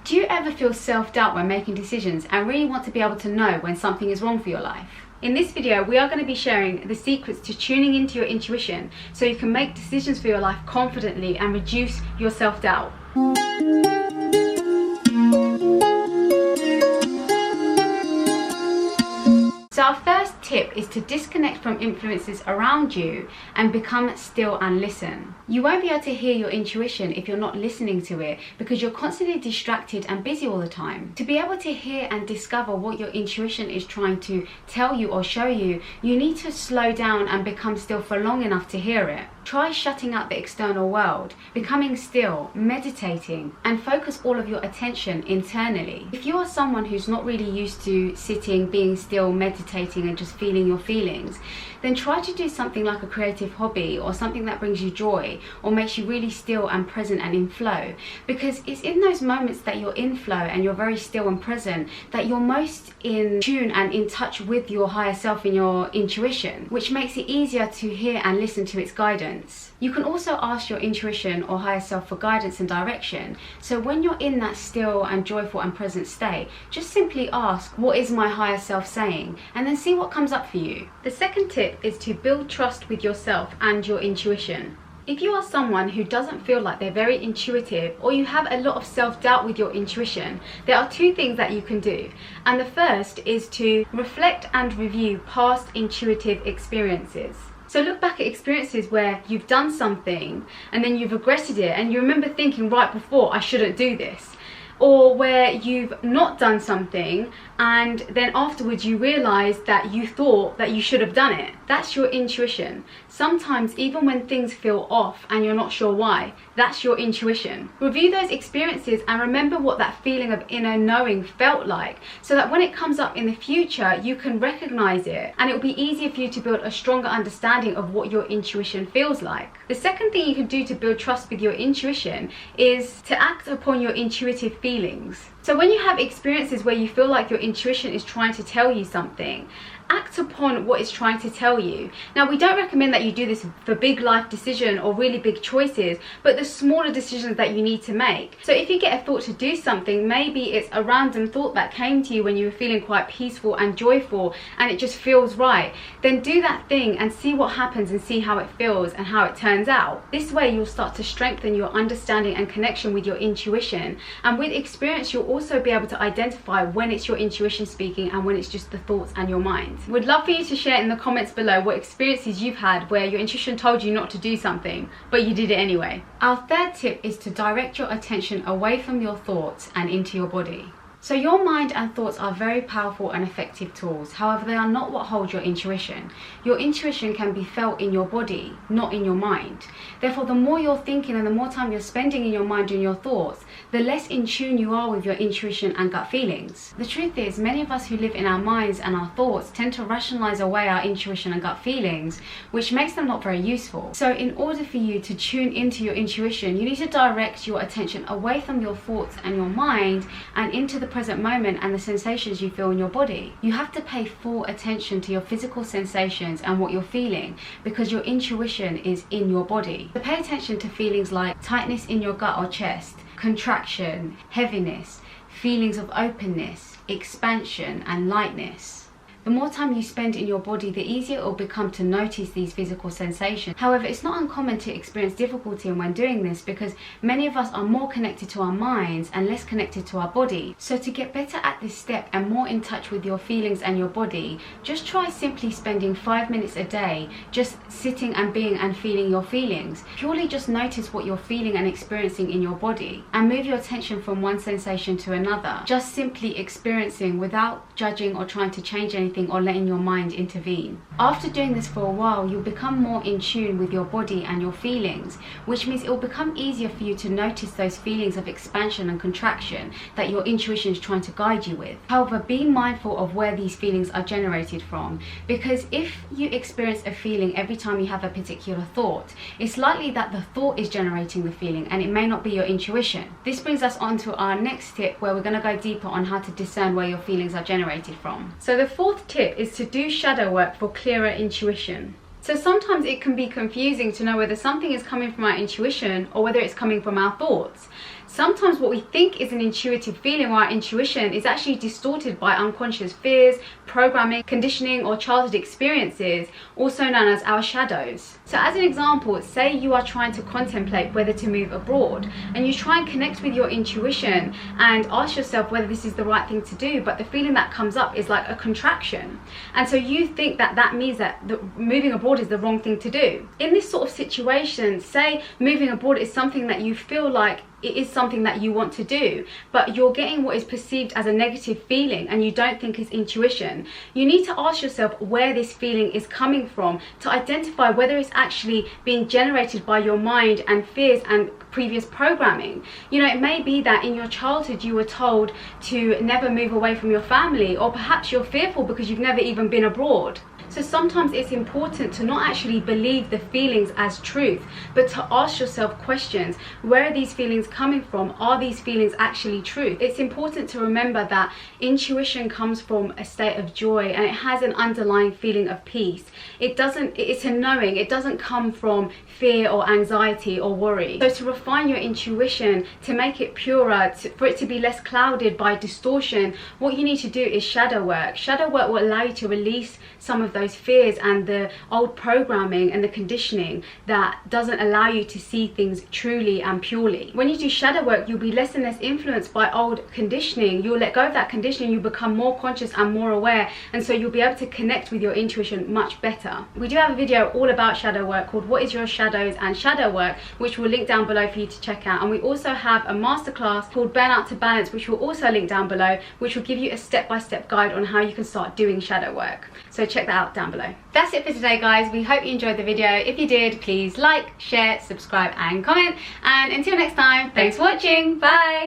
Do you ever feel self-doubt when making decisions and really want to be able to know when something is wrong for your life? In this video, we are going to be sharing the secrets to tuning into your intuition so you can make decisions for your life confidently and reduce your self-doubt. So our first tip is to disconnect from influences around you and become still and listen. You won't be able to hear your intuition if you're not listening to it because you're constantly distracted and busy all the time. To be able to hear and discover what your intuition is trying to tell you or show you, you need to slow down and become still for long enough to hear it. Try shutting out the external world, becoming still, meditating, and focus all of your attention internally. If you are someone who's not really used to sitting, being still, meditating, and just feeling your feelings, then try to do something like a creative hobby or something that brings you joy or makes you really still and present and in flow. Because it's in those moments that you're in flow and you're very still and present that you're most in tune and in touch with your higher self and your intuition, which makes it easier to hear and listen to its guidance. You can also ask your intuition or higher self for guidance and direction. So when you're in that still and joyful and present state, just simply ask, what is my higher self saying? And then see what comes up for you. The second tip is to build trust with yourself and your intuition. If you are someone who doesn't feel like they're very intuitive or you have a lot of self-doubt with your intuition, there are two things that you can do. And the first is to reflect and review past intuitive experiences. So look back at experiences where you've done something and then you've regretted it and you remember thinking right before, I shouldn't do this. Or where you've not done something and then afterwards you realise that you thought that you should have done it. That's your intuition. Sometimes even when things feel off and you're not sure why, that's your intuition. Review those experiences and remember what that feeling of inner knowing felt like so that when it comes up in the future you can recognise it and it will be easier for you to build a stronger understanding of what your intuition feels like. The second thing you can do to build trust with your intuition is to act upon your intuitive feelings. So when you have experiences where you feel like your intuition is trying to tell you something, act upon what it's trying to tell you. Now, we don't recommend that you do this for big life decisions or really big choices, but the smaller decisions that you need to make. So if you get a thought to do something, maybe it's a random thought that came to you when you were feeling quite peaceful and joyful and it just feels right, then do that thing and see what happens and see how it feels and how it turns out. This way you'll start to strengthen your understanding and connection with your intuition, and with experience you'll also be able to identify when it's your intuition speaking and when it's just the thoughts and your mind. Would love for you to share in the comments below what experiences you've had where your intuition told you not to do something, but you did it anyway. Our third tip is to direct your attention away from your thoughts and into your body. So your mind and thoughts are very powerful and effective tools. However, they are not what holds your intuition. Your intuition can be felt in your body, not in your mind. Therefore, the more you're thinking and the more time you're spending in your mind and your thoughts, the less in tune you are with your intuition and gut feelings. The truth is, many of us who live in our minds and our thoughts tend to rationalize away our intuition and gut feelings, which makes them not very useful. So in order for you to tune into your intuition, you need to direct your attention away from your thoughts and your mind and into the present moment and the sensations you feel in your body. You have to pay full attention to your physical sensations and what you're feeling because your intuition is in your body. So pay attention to feelings like tightness in your gut or chest, contraction, heaviness, feelings of openness, expansion, and lightness. The more time you spend in your body, the easier it will become to notice these physical sensations. However, it's not uncommon to experience difficulty when doing this because many of us are more connected to our minds and less connected to our body. So to get better at this step and more in touch with your feelings and your body, just try simply spending 5 minutes a day just sitting and being and feeling your feelings. Purely just notice what you're feeling and experiencing in your body and move your attention from one sensation to another. Just simply experiencing without judging or trying to change anything or letting your mind intervene. After doing this for a while, you'll become more in tune with your body and your feelings, which means it will become easier for you to notice those feelings of expansion and contraction that your intuition is trying to guide you with. However, be mindful of where these feelings are generated from, because if you experience a feeling every time you have a particular thought, it's likely that the thought is generating the feeling and it may not be your intuition. This brings us on to our next tip, where we're going to go deeper on how to discern where your feelings are generated from. So the fourth tip is to do shadow work for clearer intuition. So sometimes it can be confusing to know whether something is coming from our intuition or whether it's coming from our thoughts. sometimes what we think is an intuitive feeling or our intuition is actually distorted by unconscious fears, programming, conditioning, or childhood experiences, also known as our shadows. So as an example, say you are trying to contemplate whether to move abroad, and you try and connect with your intuition and ask yourself whether this is the right thing to do, but the feeling that comes up is like a contraction, and so you think that that means that moving abroad is the wrong thing to do. In this sort of situation, say moving abroad is something that you feel like it is something that you want to do, but you're getting what is perceived as a negative feeling and you don't think it's intuition. You need to ask yourself where this feeling is coming from to identify whether it's actually being generated by your mind and fears and previous programming. You know, it may be that in your childhood you were told to never move away from your family, or perhaps you're fearful because you've never even been abroad. So sometimes it's important to not actually believe the feelings as truth, but to ask yourself questions. Where are these feelings coming from? Are these feelings actually truth? It's important to remember that intuition comes from a state of joy, and it has an underlying feeling of peace. It's a knowing. It doesn't come from fear or anxiety or worry. So to refine your intuition, to make it purer, for it to be less clouded by distortion, what you need to do is shadow work. Shadow work will allow you to release some of those fears and the old programming and the conditioning that doesn't allow you to see things truly and purely. When you do shadow work, you'll be less and less influenced by old conditioning. You'll let go of that conditioning, you become more conscious and more aware, and so you'll be able to connect with your intuition much better. We do have a video all about shadow work called What is Your Shadows and Shadow Work, which we'll link down below for you to check out. And we also have a masterclass called Burnout to Balance, which we'll also link down below, which will give you a step-by-step guide on how you can start doing shadow work. So check that out down below. That's it for today, guys. We hope you enjoyed the video. If you did, please like, share, subscribe and comment, and until next time, thanks for watching. Bye.